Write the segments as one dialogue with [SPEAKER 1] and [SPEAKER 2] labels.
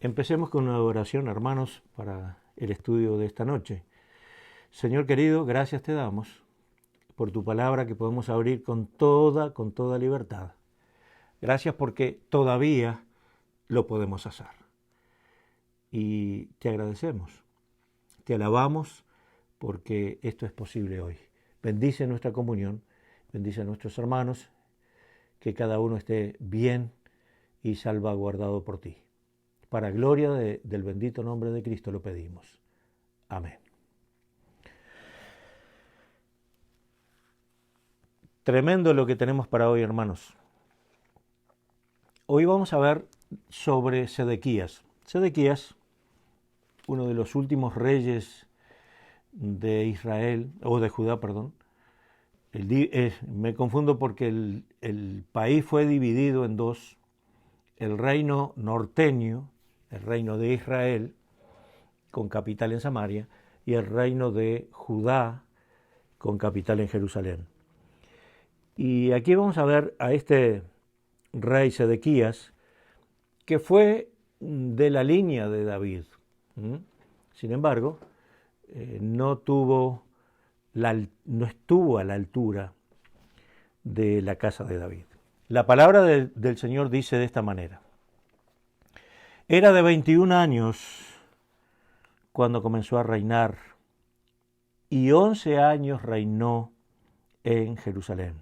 [SPEAKER 1] Empecemos con una oración, hermanos, para el estudio de esta noche. Señor querido, gracias te damos por tu palabra que podemos abrir con toda libertad. Gracias porque todavía lo podemos hacer. Y te agradecemos, te alabamos porque esto es posible hoy. Bendice nuestra comunión, bendice a nuestros hermanos, que cada uno esté bien y salvaguardado por ti. Para gloria del bendito nombre de Cristo lo pedimos. Amén. Tremendo lo que tenemos para hoy, hermanos. Hoy vamos a ver sobre Sedequías. Sedequías, uno de los últimos reyes de Israel, o de Judá, perdón. Me confundo porque el país fue dividido en dos. El reino norteño, el reino de Israel, con capital en Samaria, y el reino de Judá, con capital en Jerusalén. Y aquí vamos a ver a este rey Sedequías, que fue de la línea de David. Sin embargo, no estuvo a la altura de la casa de David. La palabra del Señor dice de esta manera: era de 21 años cuando comenzó a reinar, y 11 años reinó en Jerusalén.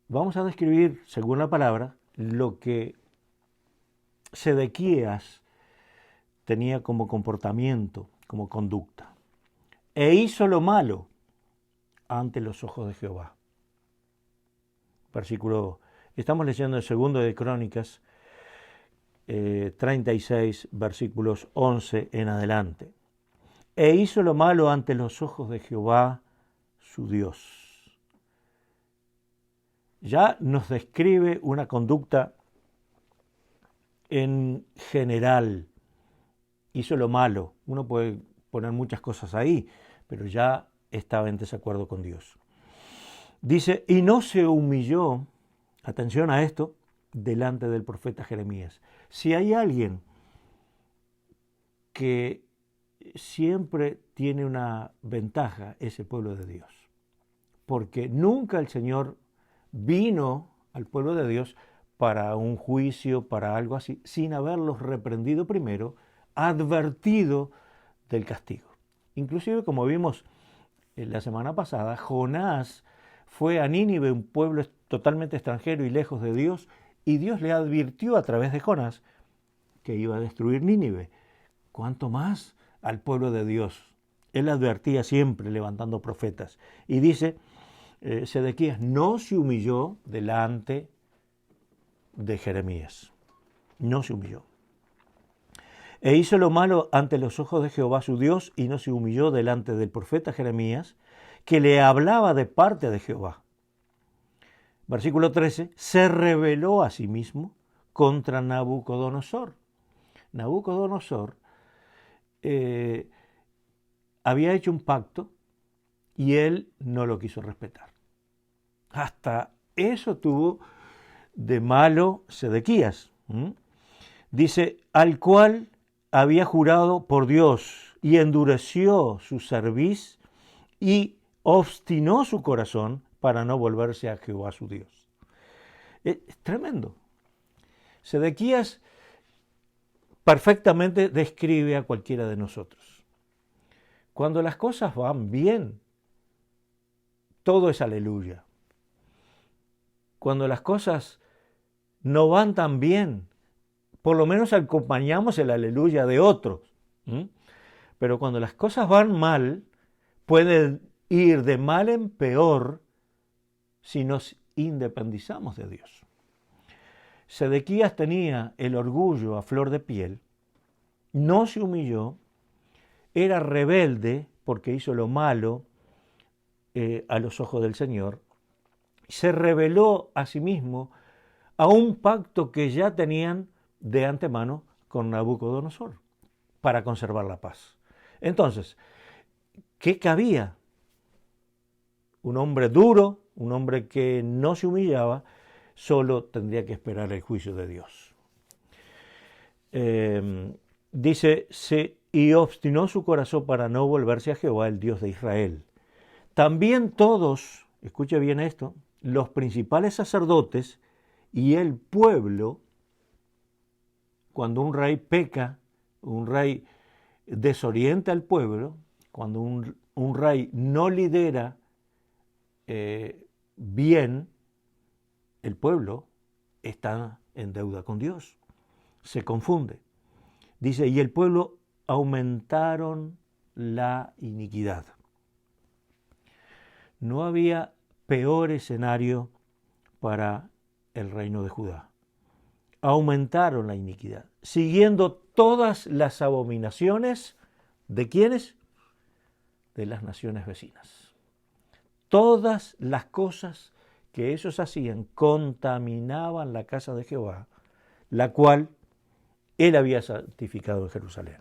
[SPEAKER 1] Vamos a describir, según la palabra, lo que Sedequías tenía como comportamiento, como conducta. E hizo lo malo ante los ojos de Jehová. Versículo, estamos leyendo el segundo de Crónicas, 36, versículos 11 en adelante. E hizo lo malo ante los ojos de Jehová, su Dios. Ya nos describe una conducta en general. Hizo lo malo. Uno puede poner muchas cosas ahí, pero ya estaba en desacuerdo con Dios. Dice, y no se humilló, atención a esto, delante del profeta Jeremías. Si hay alguien que siempre tiene una ventaja, es el pueblo de Dios. Porque nunca el Señor vino al pueblo de Dios para un juicio, para algo así, sin haberlos reprendido primero, advertido del castigo. Inclusive, como vimos la semana pasada, Jonás fue a Nínive, un pueblo totalmente extranjero y lejos de Dios, y Dios le advirtió a través de Jonás que iba a destruir Nínive. ¿Cuánto más al pueblo de Dios? Él advertía siempre levantando profetas. Y dice, Sedequías no se humilló delante de Jeremías. No se humilló. E hizo lo malo ante los ojos de Jehová su Dios, y no se humilló delante del profeta Jeremías, que le hablaba de parte de Jehová. Versículo 13, se rebeló a sí mismo contra Nabucodonosor. Nabucodonosor había hecho un pacto y él no lo quiso respetar. Hasta eso tuvo de malo Sedequías. Dice, al cual había jurado por Dios, y endureció su cerviz y obstinó su corazón para no volverse a Jehová su Dios. Es tremendo. Sedequías perfectamente describe a cualquiera de nosotros. Cuando las cosas van bien, todo es aleluya. Cuando las cosas no van tan bien, por lo menos acompañamos el aleluya de otros. Pero cuando las cosas van mal, pueden ir de mal en peor si nos independizamos de Dios. Sedequías tenía el orgullo a flor de piel, no se humilló, era rebelde porque hizo lo malo a los ojos del Señor, se rebeló a sí mismo a un pacto que ya tenían de antemano con Nabucodonosor para conservar la paz. Entonces, ¿qué cabía? Un hombre duro, un hombre que no se humillaba, solo tendría que esperar el juicio de Dios. dice, y obstinó su corazón para no volverse a Jehová, el Dios de Israel. También todos, escuche bien esto, los principales sacerdotes y el pueblo, cuando un rey peca, un rey desorienta al pueblo, cuando un rey no lidera bien, el pueblo está en deuda con Dios, se confunde. Dice, y el pueblo aumentaron la iniquidad. No había peor escenario para el reino de Judá. Aumentaron la iniquidad, siguiendo todas las abominaciones de ¿quiénes? De las naciones vecinas. Todas las cosas que ellos hacían contaminaban la casa de Jehová, la cual él había santificado en Jerusalén.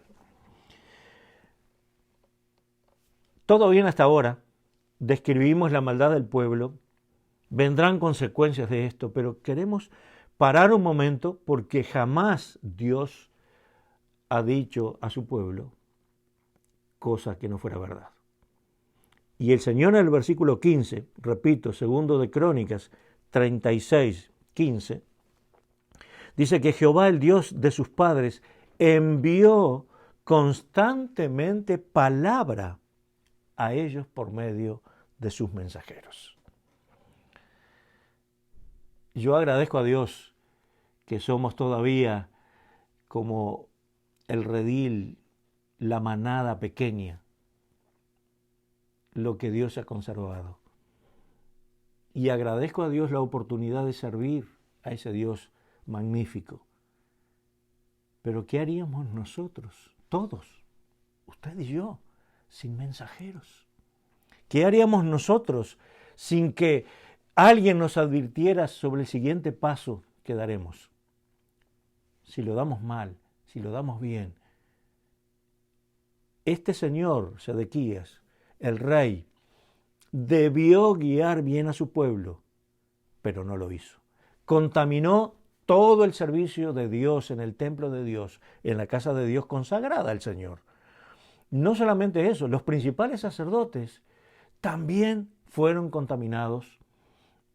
[SPEAKER 1] Todo bien hasta ahora. Describimos la maldad del pueblo. Vendrán consecuencias de esto, pero queremos parar un momento porque jamás Dios ha dicho a su pueblo cosa que no fuera verdad. Y el Señor en el versículo 15, repito, segundo de Crónicas 36, 15, dice que Jehová, el Dios de sus padres, envió constantemente palabra a ellos por medio de sus mensajeros. Yo agradezco a Dios que somos todavía como el redil, la manada pequeña, lo que Dios ha conservado. Y agradezco a Dios la oportunidad de servir a ese Dios magnífico. Pero ¿qué haríamos nosotros, todos, usted y yo, sin mensajeros? ¿Qué haríamos nosotros sin que alguien nos advirtiera sobre el siguiente paso que daremos? Si lo damos mal, si lo damos bien. Este señor, Sedequías, el rey, debió guiar bien a su pueblo, pero no lo hizo. Contaminó todo el servicio de Dios en el templo de Dios, en la casa de Dios consagrada al Señor. No solamente eso, los principales sacerdotes también fueron contaminados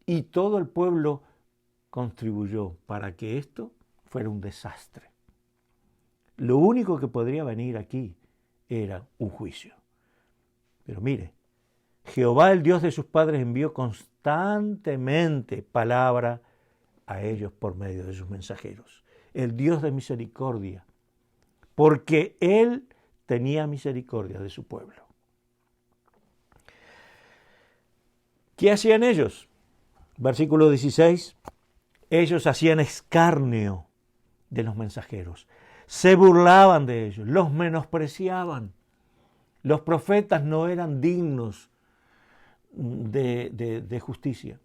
[SPEAKER 1] y todo el pueblo contribuyó para que esto fuera un desastre. Lo único que podría venir aquí era un juicio. Pero mire, Jehová, el Dios de sus padres, envió constantemente palabra a ellos por medio de sus mensajeros. El Dios de misericordia, porque Él tenía misericordia de su pueblo. ¿Qué hacían ellos? Versículo 16. Ellos hacían escarnio de los mensajeros. Se burlaban de ellos, los menospreciaban. Los profetas no eran dignos de justicia.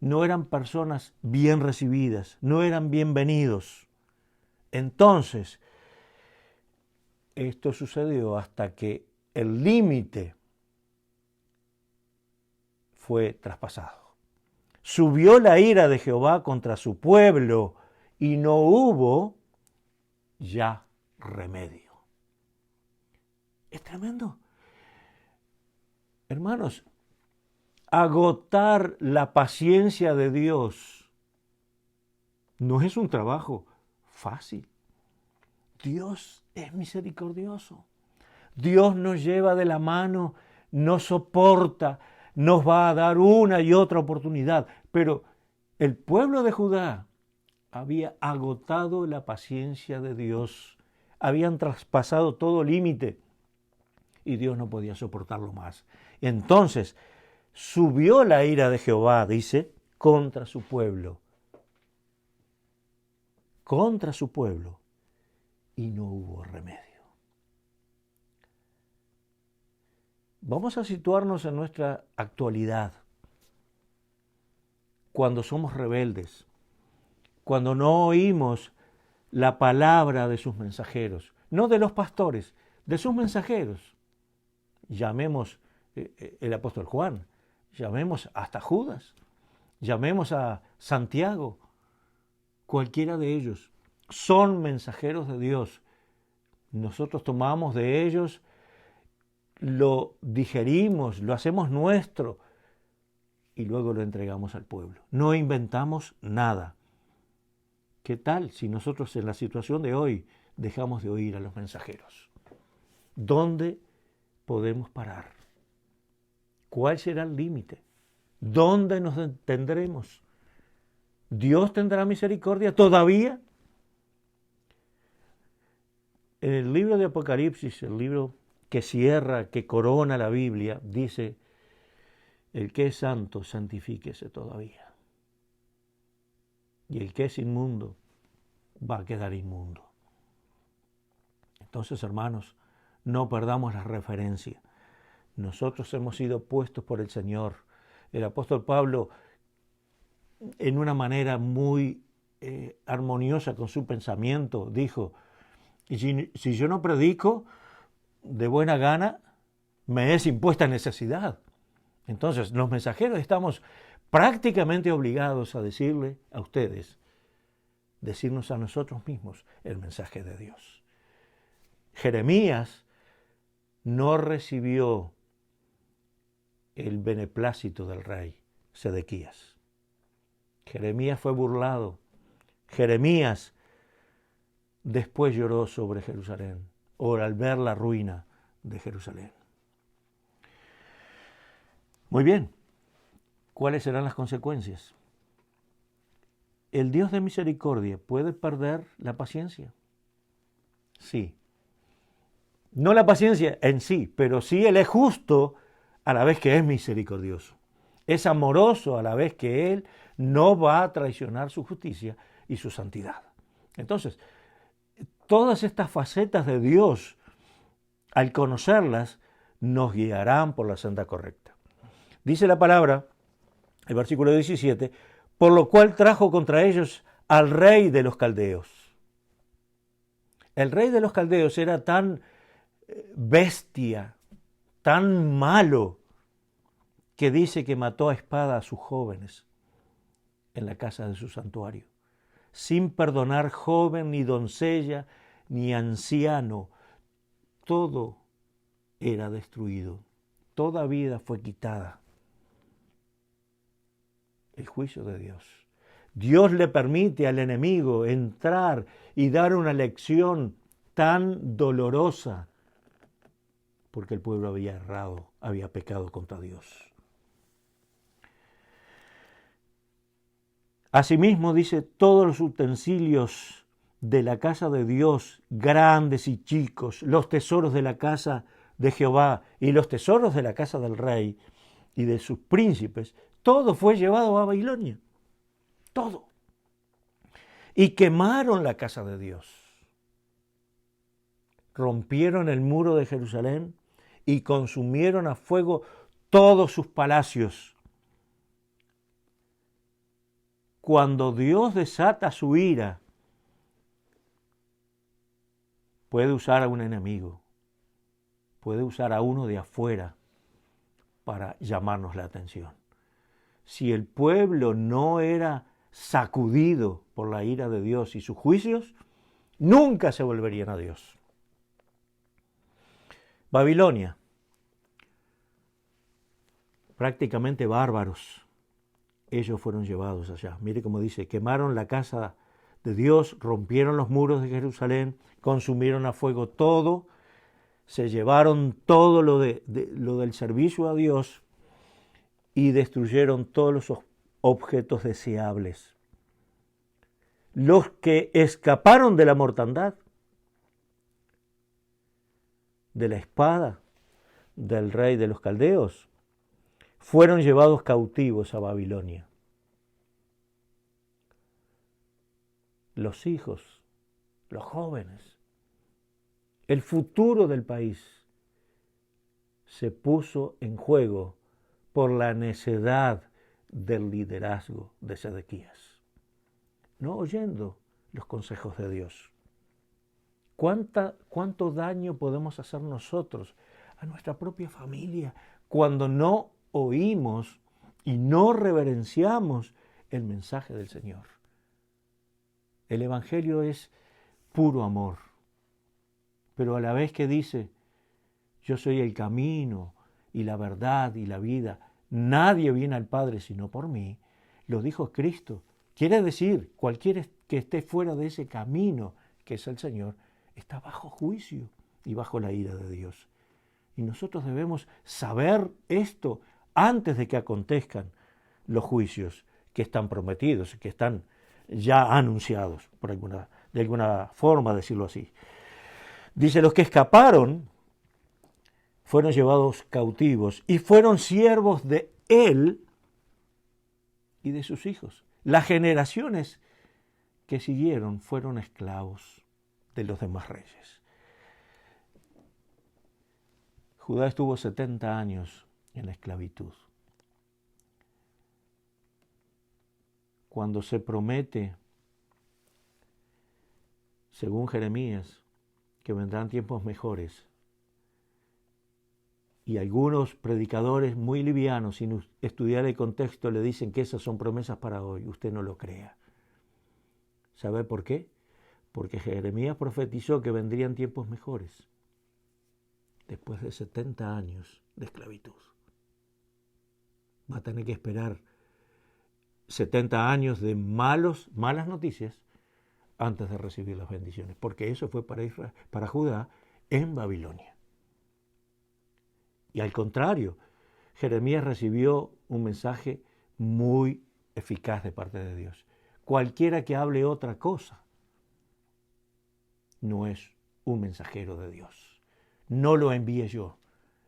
[SPEAKER 1] No eran personas bien recibidas, no eran bienvenidos. Entonces, esto sucedió hasta que el límite fue traspasado. Subió la ira de Jehová contra su pueblo y no hubo ya remedio. Es tremendo. Hermanos, agotar la paciencia de Dios no es un trabajo fácil. Dios es misericordioso. Dios nos lleva de la mano, nos soporta, nos va a dar una y otra oportunidad. Pero el pueblo de Judá había agotado la paciencia de Dios. Habían traspasado todo límite y Dios no podía soportarlo más. Entonces, subió la ira de Jehová, dice, contra su pueblo. Contra su pueblo. Y no hubo remedio. Vamos a situarnos en nuestra actualidad. Cuando somos rebeldes, cuando no oímos la palabra de sus mensajeros, no de los pastores, de sus mensajeros. Llamemos el apóstol Juan, llamemos hasta Judas, llamemos a Santiago, cualquiera de ellos. son mensajeros de Dios. Nosotros tomamos de ellos, lo digerimos, lo hacemos nuestro y luego lo entregamos al pueblo. No inventamos nada. ¿Qué tal si nosotros en la situación de hoy dejamos de oír a los mensajeros? ¿Dónde podemos parar? ¿Cuál será el límite? ¿Dónde nos detendremos? ¿Dios tendrá misericordia todavía? En el libro de Apocalipsis, el libro que cierra, que corona la Biblia, dice: el que es santo, santifíquese todavía. Y el que es inmundo, va a quedar inmundo. Entonces, hermanos, no perdamos la referencia. Nosotros hemos sido puestos por el Señor. El apóstol Pablo, en una manera muy armoniosa con su pensamiento, dijo: y si yo no predico de buena gana, me es impuesta necesidad. Entonces, los mensajeros estamos prácticamente obligados a decirle a ustedes, decirnos a nosotros mismos el mensaje de Dios. Jeremías no recibió el beneplácito del rey Sedequías. Jeremías fue burlado. Jeremías después lloró sobre Jerusalén, o al ver la ruina de Jerusalén. Muy bien, ¿cuáles serán las consecuencias? ¿El Dios de misericordia puede perder la paciencia? Sí. No la paciencia en sí, pero sí Él es justo a la vez que es misericordioso. Es amoroso a la vez que Él no va a traicionar su justicia y su santidad. Entonces, todas estas facetas de Dios, al conocerlas, nos guiarán por la senda correcta. Dice la palabra, el versículo 17, por lo cual trajo contra ellos al rey de los caldeos. El rey de los caldeos era tan bestia, tan malo, que dice que mató a espada a sus jóvenes en la casa de su santuario, sin perdonar joven, ni doncella, ni anciano. Todo era destruido, toda vida fue quitada. El juicio de Dios. Dios le permite al enemigo entrar y dar una lección tan dolorosa porque el pueblo había errado, había pecado contra Dios. Asimismo, dice, todos los utensilios de la casa de Dios, grandes y chicos, los tesoros de la casa de Jehová y los tesoros de la casa del rey y de sus príncipes, todo fue llevado a Babilonia. Todo. Y quemaron la casa de Dios. Rompieron el muro de Jerusalén y consumieron a fuego todos sus palacios. Cuando Dios desata su ira, puede usar a un enemigo, puede usar a uno de afuera para llamarnos la atención. Si el pueblo no era sacudido por la ira de Dios y sus juicios, nunca se volverían a Dios. Babilonia, prácticamente bárbaros, ellos fueron llevados allá. Mire cómo dice, quemaron la casa de Dios, rompieron los muros de Jerusalén, consumieron a fuego todo, se llevaron todo lo del servicio a Dios y destruyeron todos los objetos deseables. Los que escaparon de la mortandad, de la espada del rey de los caldeos, fueron llevados cautivos a Babilonia. Los hijos, los jóvenes, el futuro del país se puso en juego por la necedad del liderazgo de Sedequías, no oyendo los consejos de Dios. ¿Cuánto daño podemos hacer nosotros a nuestra propia familia cuando no oímos y no reverenciamos el mensaje del Señor? El Evangelio es puro amor, pero a la vez que dice, yo soy el camino y la verdad y la vida, nadie viene al Padre sino por mí, lo dijo Cristo. Quiere decir, cualquiera que esté fuera de ese camino, que es el Señor, está bajo juicio y bajo la ira de Dios. Y nosotros debemos saber esto antes de que acontezcan los juicios que están prometidos, que están ya anunciados, de alguna forma decirlo así. Dice, los que escaparon fueron llevados cautivos y fueron siervos de él y de sus hijos. Las generaciones que siguieron fueron esclavos de los demás reyes. Judá estuvo 70 años en la esclavitud. Cuando se promete, según Jeremías, que vendrán tiempos mejores, y algunos predicadores muy livianos, sin estudiar el contexto, le dicen que esas son promesas para hoy, usted no lo crea. ¿Sabe por qué? Porque Jeremías profetizó que vendrían tiempos mejores, después de 70 años de esclavitud. Va a tener que esperar 70 años de malas noticias antes de recibir las bendiciones, porque eso fue para Judá en Babilonia. Y al contrario, Jeremías recibió un mensaje muy eficaz de parte de Dios. Cualquiera que hable otra cosa no es un mensajero de Dios. No lo envíe yo.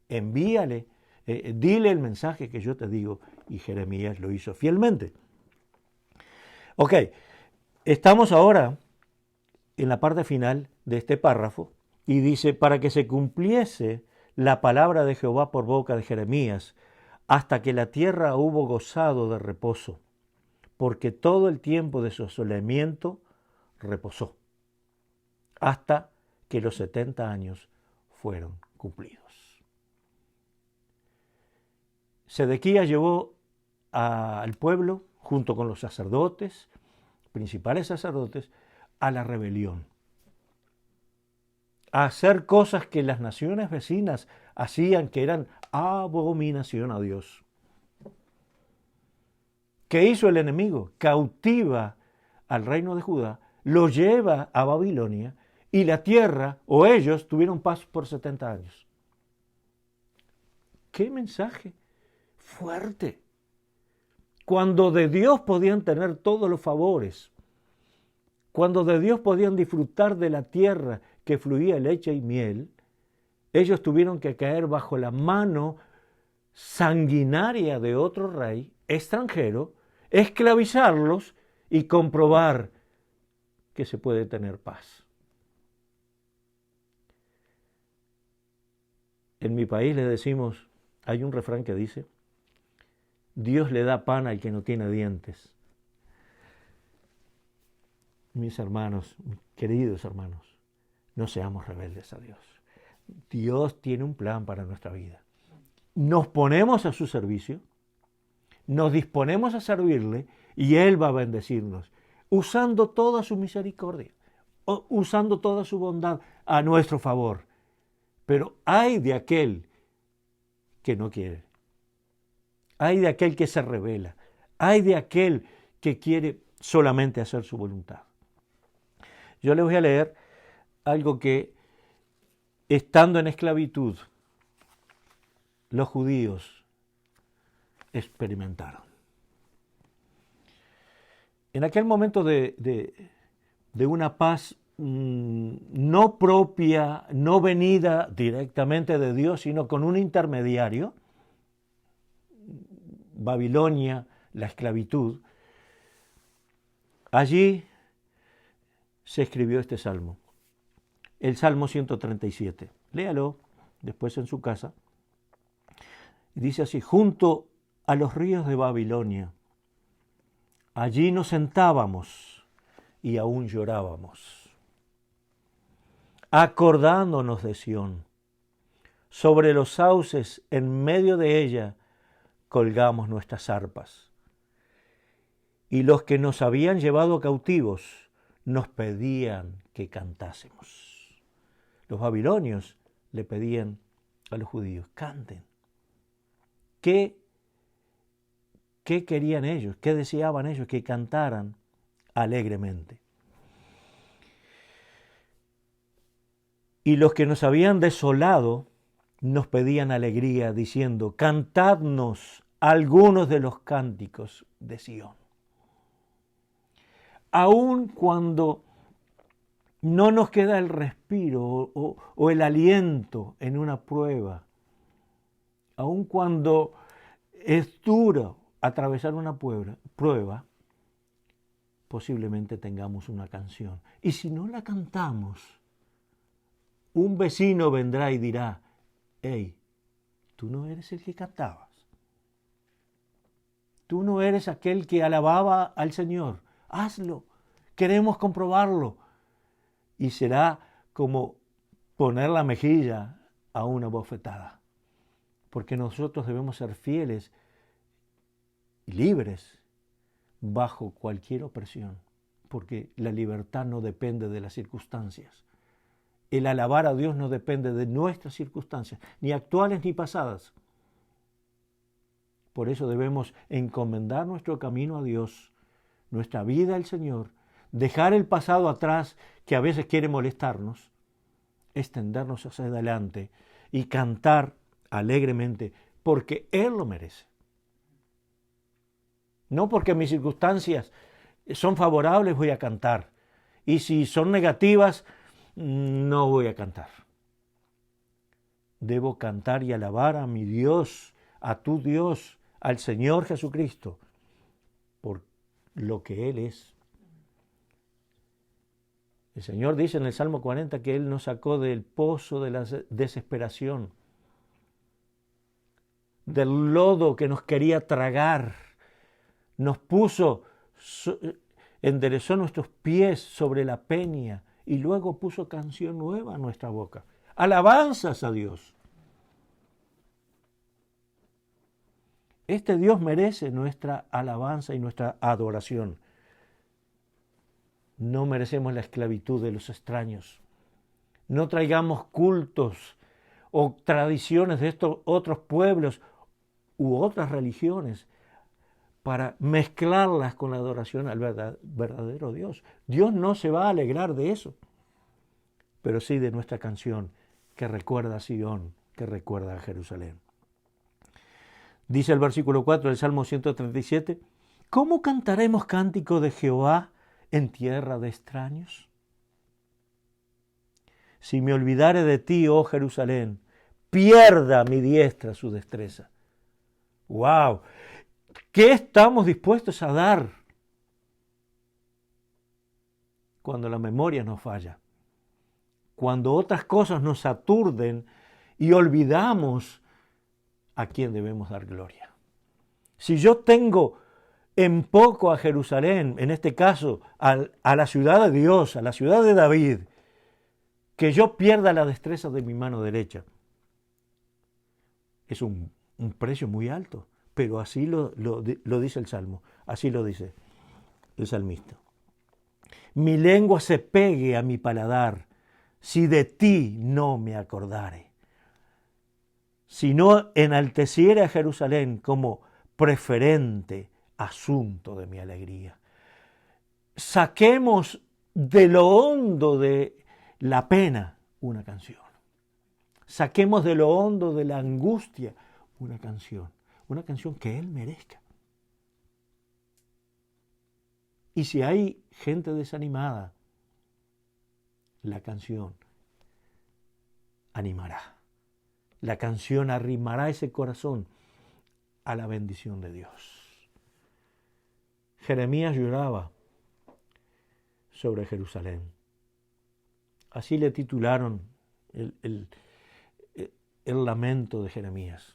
[SPEAKER 1] Envíale, dile el mensaje que yo te digo, y Jeremías lo hizo fielmente. Ok, estamos ahora en la parte final de este párrafo y dice, para que se cumpliese la palabra de Jehová por boca de Jeremías, hasta que la tierra hubo gozado de reposo, porque todo el tiempo de su asolamiento reposó, hasta que los 70 años fueron cumplidos. Sedequías llevó al pueblo, junto con los sacerdotes, principales sacerdotes, a la rebelión, a hacer cosas que las naciones vecinas hacían, que eran abominación a Dios. ¿Qué hizo el enemigo? Cautiva al reino de Judá, lo lleva a Babilonia y la tierra, o ellos, tuvieron paz por 70 años. ¡Qué mensaje fuerte! Cuando de Dios podían tener todos los favores, cuando de Dios podían disfrutar de la tierra que fluía leche y miel, ellos tuvieron que caer bajo la mano sanguinaria de otro rey extranjero, esclavizarlos y comprobar que se puede tener paz. En mi país le decimos, hay un refrán que dice, Dios le da pan al que no tiene dientes. Mis hermanos, mis queridos hermanos, no seamos rebeldes a Dios. Dios tiene un plan para nuestra vida. Nos ponemos a su servicio, nos disponemos a servirle y Él va a bendecirnos, usando toda su misericordia, usando toda su bondad a nuestro favor. Pero hay de aquel que no quiere, hay de aquel que se rebela, hay de aquel que quiere solamente hacer su voluntad. Yo les voy a leer algo que, estando en esclavitud, los judíos experimentaron. En aquel momento de una paz no propia, no venida directamente de Dios, sino con un intermediario, Babilonia, la esclavitud, allí se escribió este salmo, el Salmo 137. Léalo después en su casa. Dice así, junto a los ríos de Babilonia, allí nos sentábamos y aún llorábamos, acordándonos de Sión. Sobre los sauces, en medio de ella, colgamos nuestras arpas. Y los que nos habían llevado cautivos nos pedían que cantásemos. Los babilonios le pedían a los judíos, canten. ¿Qué querían ellos? ¿Qué deseaban ellos? Que cantaran alegremente. Y los que nos habían desolado nos pedían alegría, diciendo, cantadnos algunos de los cánticos de Sión. Aun cuando no nos queda el respiro o el aliento en una prueba, aun cuando es duro atravesar una prueba, posiblemente tengamos una canción. Y si no la cantamos, un vecino vendrá y dirá, hey, tú no eres el que cantabas. Tú no eres aquel que alababa al Señor. Hazlo. Queremos comprobarlo. Y será como poner la mejilla a una bofetada. Porque nosotros debemos ser fieles y libres bajo cualquier opresión. Porque la libertad no depende de las circunstancias. El alabar a Dios no depende de nuestras circunstancias, ni actuales ni pasadas. Por eso debemos encomendar nuestro camino a Dios, nuestra vida al Señor, dejar el pasado atrás que a veces quiere molestarnos, extendernos hacia adelante y cantar alegremente porque Él lo merece. No porque mis circunstancias son favorables voy a cantar y si son negativas no voy a cantar. Debo cantar y alabar a mi Dios, a tu Dios, al Señor Jesucristo, por lo que Él es. El Señor dice en el Salmo 40 que Él nos sacó del pozo de la desesperación, del lodo que nos quería tragar, nos puso, enderezó nuestros pies sobre la peña y luego puso canción nueva en nuestra boca. Alabanzas a Dios. Este Dios merece nuestra alabanza y nuestra adoración. No merecemos la esclavitud de los extraños. No traigamos cultos o tradiciones de estos otros pueblos u otras religiones para mezclarlas con la adoración al verdadero Dios. Dios no se va a alegrar de eso, pero sí de nuestra canción que recuerda a Sion, que recuerda a Jerusalén. Dice el versículo 4 del Salmo 137, ¿cómo cantaremos cántico de Jehová en tierra de extraños? Si me olvidare de ti, oh Jerusalén, pierda mi diestra su destreza. ¡Wow! ¿Qué estamos dispuestos a dar cuando la memoria nos falla? Cuando otras cosas nos aturden y olvidamos a quién debemos dar gloria. Si yo tengo en poco a Jerusalén, en este caso a la ciudad de Dios, a la ciudad de David, que yo pierda la destreza de mi mano derecha, es un precio muy alto. Pero así lo dice el Salmo, así lo dice el salmista. Mi lengua se pegue a mi paladar, si de ti no me acordare. Si no enalteciere a Jerusalén como preferente asunto de mi alegría. Saquemos de lo hondo de la pena una canción. Saquemos de lo hondo de la angustia una canción. Una canción que Él merezca. Y si hay gente desanimada, la canción animará. La canción arrimará ese corazón a la bendición de Dios. Jeremías lloraba sobre Jerusalén. Así le titularon el lamento de Jeremías.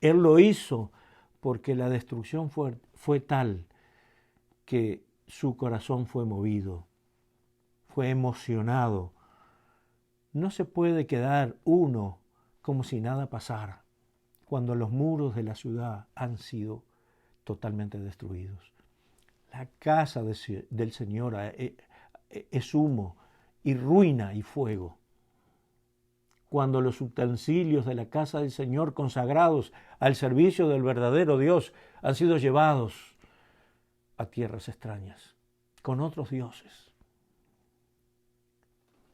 [SPEAKER 1] Él lo hizo porque la destrucción fue tal que su corazón fue movido, fue emocionado. No se puede quedar uno como si nada pasara cuando los muros de la ciudad han sido totalmente destruidos. La casa del Señor es humo y ruina y fuego. Cuando los utensilios de la casa del Señor consagrados al servicio del verdadero Dios han sido llevados a tierras extrañas, con otros dioses.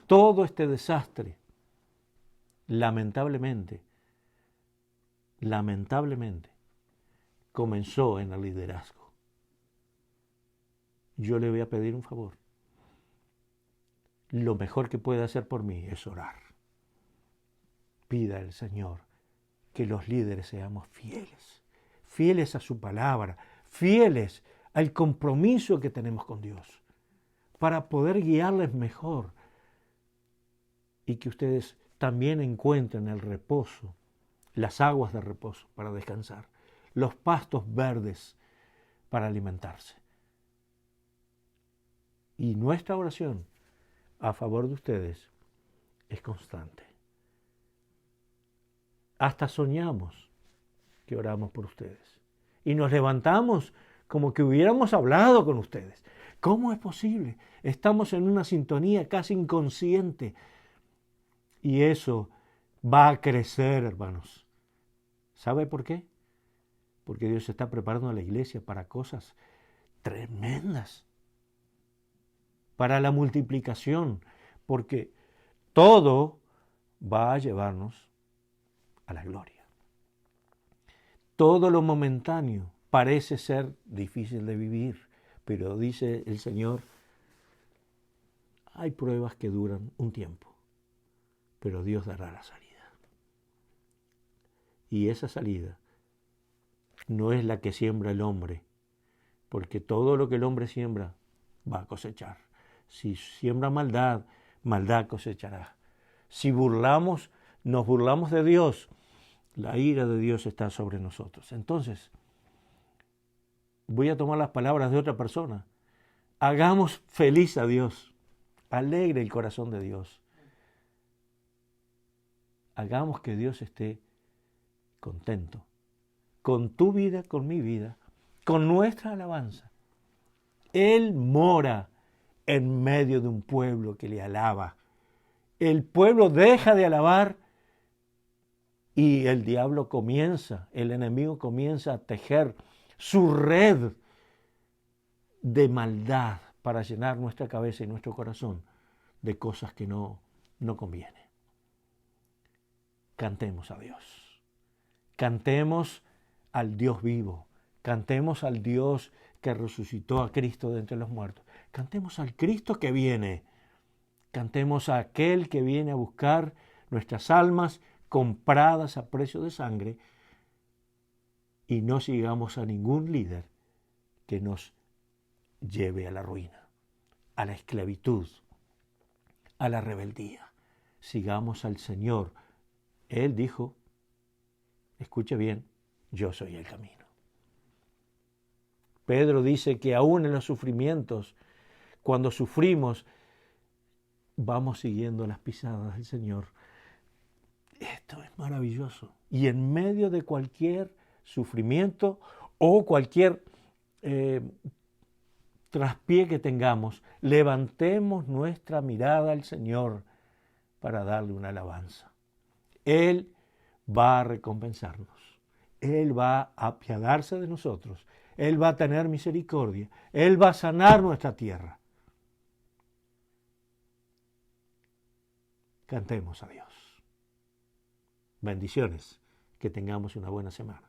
[SPEAKER 1] Todo este desastre, lamentablemente, comenzó en el liderazgo. Yo le voy a pedir un favor. Lo mejor que puede hacer por mí es orar. Pida al Señor que los líderes seamos fieles, fieles a su palabra, fieles al compromiso que tenemos con Dios, para poder guiarles mejor y que ustedes también encuentren el reposo, las aguas de reposo para descansar, los pastos verdes para alimentarse. Y nuestra oración a favor de ustedes es constante. Hasta soñamos que oramos por ustedes. Y nos levantamos como que hubiéramos hablado con ustedes. ¿Cómo es posible? Estamos en una sintonía casi inconsciente. Y eso va a crecer, hermanos. ¿Sabe por qué? Porque Dios está preparando a la iglesia para cosas tremendas. Para la multiplicación. Porque todo va a llevarnos a la gloria. Todo lo momentáneo parece ser difícil de vivir, pero dice el Señor, hay pruebas que duran un tiempo, pero Dios dará la salida. Y esa salida no es la que siembra el hombre, porque todo lo que el hombre siembra va a cosechar. Si siembra maldad, maldad cosechará. Si nos burlamos de Dios, la ira de Dios está sobre nosotros. Entonces, voy a tomar las palabras de otra persona. Hagamos feliz a Dios. Alegre el corazón de Dios. Hagamos que Dios esté contento con tu vida, con mi vida, con nuestra alabanza. Él mora en medio de un pueblo que le alaba. El pueblo deja de alabar y el diablo el enemigo comienza a tejer su red de maldad para llenar nuestra cabeza y nuestro corazón de cosas que no convienen. Cantemos a Dios. Cantemos al Dios vivo. Cantemos al Dios que resucitó a Cristo de entre los muertos. Cantemos al Cristo que viene. Cantemos a aquel que viene a buscar nuestras almas compradas a precio de sangre, y no sigamos a ningún líder que nos lleve a la ruina, a la esclavitud, a la rebeldía. Sigamos al Señor. Él dijo, escuche bien, yo soy el camino. Pedro dice que aún en los sufrimientos, cuando sufrimos, vamos siguiendo las pisadas del Señor. Esto es maravilloso. Y en medio de cualquier sufrimiento o cualquier traspié que tengamos, levantemos nuestra mirada al Señor para darle una alabanza. Él va a recompensarnos. Él va a apiadarse de nosotros. Él va a tener misericordia. Él va a sanar nuestra tierra. Cantemos a Dios. Bendiciones. Que tengamos una buena semana.